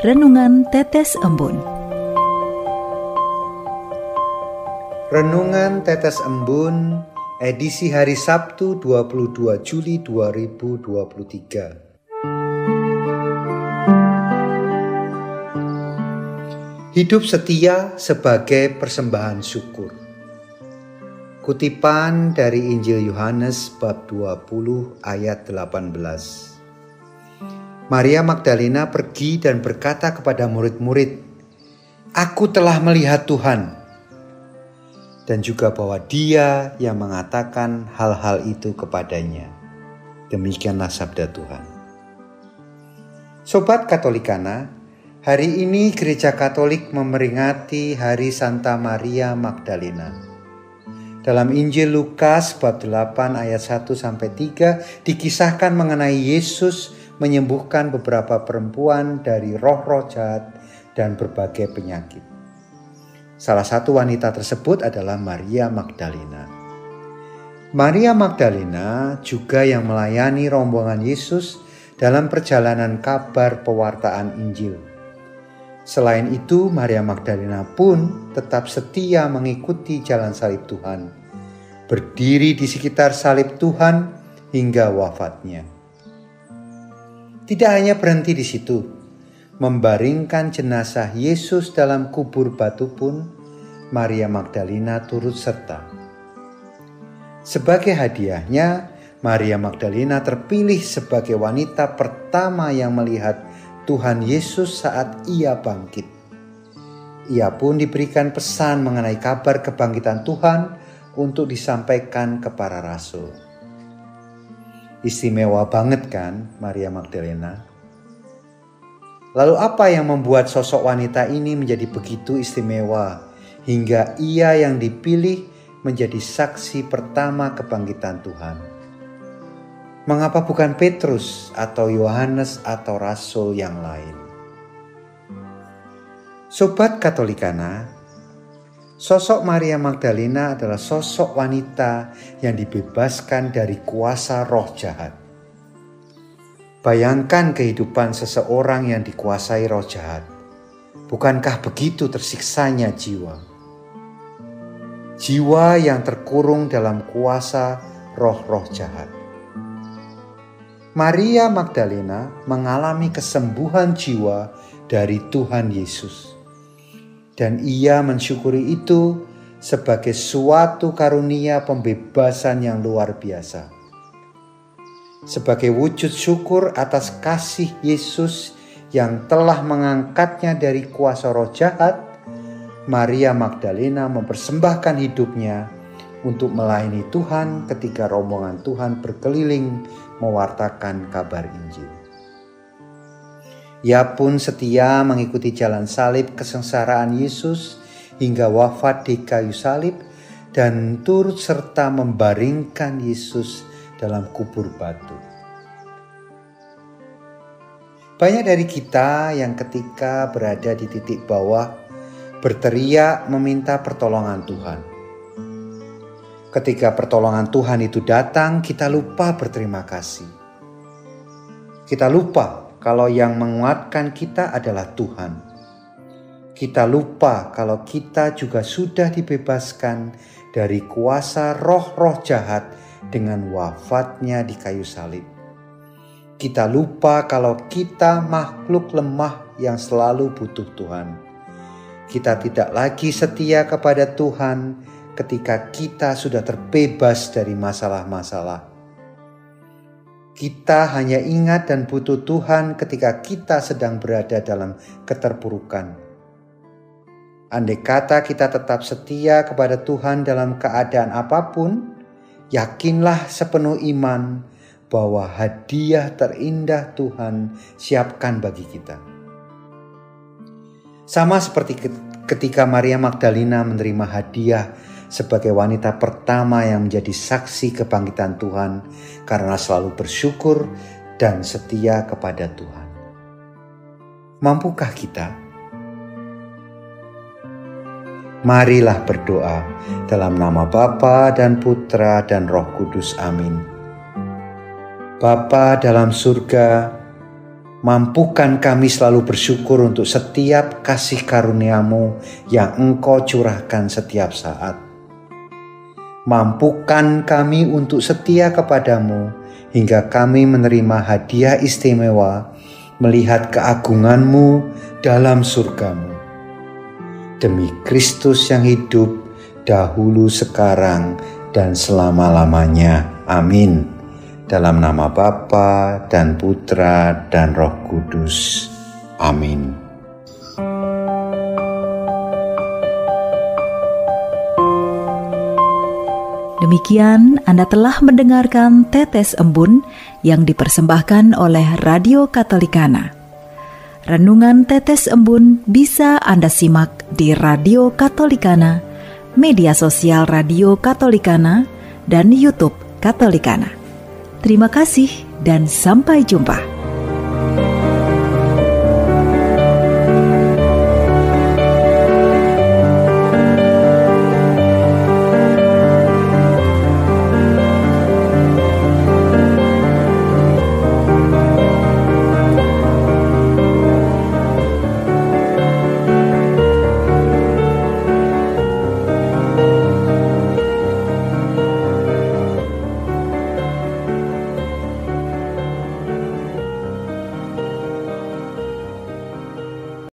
Renungan Tetes Embun. Renungan Tetes Embun, edisi hari Sabtu 22 Juli 2023. Hidup setia sebagai persembahan syukur. Kutipan dari Injil Yohanes bab 20 ayat 18. Maria Magdalena pergi dan berkata kepada murid-murid, "Aku telah melihat Tuhan." Dan juga bahwa Dia yang mengatakan hal-hal itu kepadanya. Demikianlah sabda Tuhan. Sobat Katolikana, hari ini Gereja Katolik memperingati Hari Santa Maria Magdalena. Dalam Injil Lukas bab 8 ayat 1-3 dikisahkan mengenai Yesus menyembuhkan beberapa perempuan dari roh-roh jahat dan berbagai penyakit. Salah satu wanita tersebut adalah Maria Magdalena. Maria Magdalena juga yang melayani rombongan Yesus dalam perjalanan kabar pewartaan Injil. Selain itu, Maria Magdalena pun tetap setia mengikuti jalan salib Tuhan, berdiri di sekitar salib Tuhan hingga wafatnya. Tidak hanya berhenti di situ, membaringkan jenazah Yesus dalam kubur batu pun Maria Magdalena turut serta. Sebagai hadiahnya, Maria Magdalena terpilih sebagai wanita pertama yang melihat Tuhan Yesus saat Ia bangkit. Ia pun diberikan pesan mengenai kabar kebangkitan Tuhan untuk disampaikan ke para rasul. Istimewa banget kan Maria Magdalena? Lalu apa yang membuat sosok wanita ini menjadi begitu istimewa hingga ia yang dipilih menjadi saksi pertama kebangkitan Tuhan? Mengapa bukan Petrus atau Yohanes atau rasul yang lain? Sobat Katolikana, sosok Maria Magdalena adalah sosok wanita yang dibebaskan dari kuasa roh jahat. Bayangkan kehidupan seseorang yang dikuasai roh jahat. Bukankah begitu tersiksanya jiwa? Jiwa yang terkurung dalam kuasa roh-roh jahat. Maria Magdalena mengalami kesembuhan jiwa dari Tuhan Yesus. Dan ia mensyukuri itu sebagai suatu karunia pembebasan yang luar biasa. Sebagai wujud syukur atas kasih Yesus yang telah mengangkatnya dari kuasa roh jahat, Maria Magdalena mempersembahkan hidupnya untuk melayani Tuhan ketika rombongan Tuhan berkeliling mewartakan kabar Injil. Ia pun setia mengikuti jalan salib kesengsaraan Yesus hingga wafat di kayu salib dan turut serta membaringkan Yesus dalam kubur batu. Banyak dari kita yang ketika berada di titik bawah berteriak meminta pertolongan Tuhan. Ketika pertolongan Tuhan itu datang, kita lupa berterima kasih. Kita lupa kalau yang menguatkan kita adalah Tuhan. Kita lupa kalau kita juga sudah dibebaskan dari kuasa roh-roh jahat dengan wafatnya di kayu salib. Kita lupa kalau kita makhluk lemah yang selalu butuh Tuhan. Kita tidak lagi setia kepada Tuhan ketika kita sudah terbebas dari masalah-masalah. Kita hanya ingat dan butuh Tuhan ketika kita sedang berada dalam keterpurukan. Andai kata kita tetap setia kepada Tuhan dalam keadaan apapun, yakinlah sepenuh iman bahwa hadiah terindah Tuhan siapkan bagi kita. Sama seperti ketika Maria Magdalena menerima hadiah sebagai wanita pertama yang menjadi saksi kebangkitan Tuhan karena selalu bersyukur dan setia kepada Tuhan. Mampukah kita? Marilah berdoa dalam nama Bapa dan Putra dan Roh Kudus. Amin. Bapa dalam surga, Mampukan kami selalu bersyukur untuk setiap kasih karunia-Mu yang Engkau curahkan setiap saat. Mampukan kami untuk setia kepadamu hingga kami menerima hadiah istimewa melihat keagungan-Mu dalam surga-Mu. Demi Kristus yang hidup dahulu, sekarang, dan selama-lamanya. Amin. Dalam nama Bapa dan Putra dan Roh Kudus. Amin. Demikian Anda telah mendengarkan Tetes Embun yang dipersembahkan oleh Radio Katolikana. Renungan Tetes Embun bisa Anda simak di Radio Katolikana, media sosial Radio Katolikana, dan YouTube Katolikana. Terima kasih dan sampai jumpa.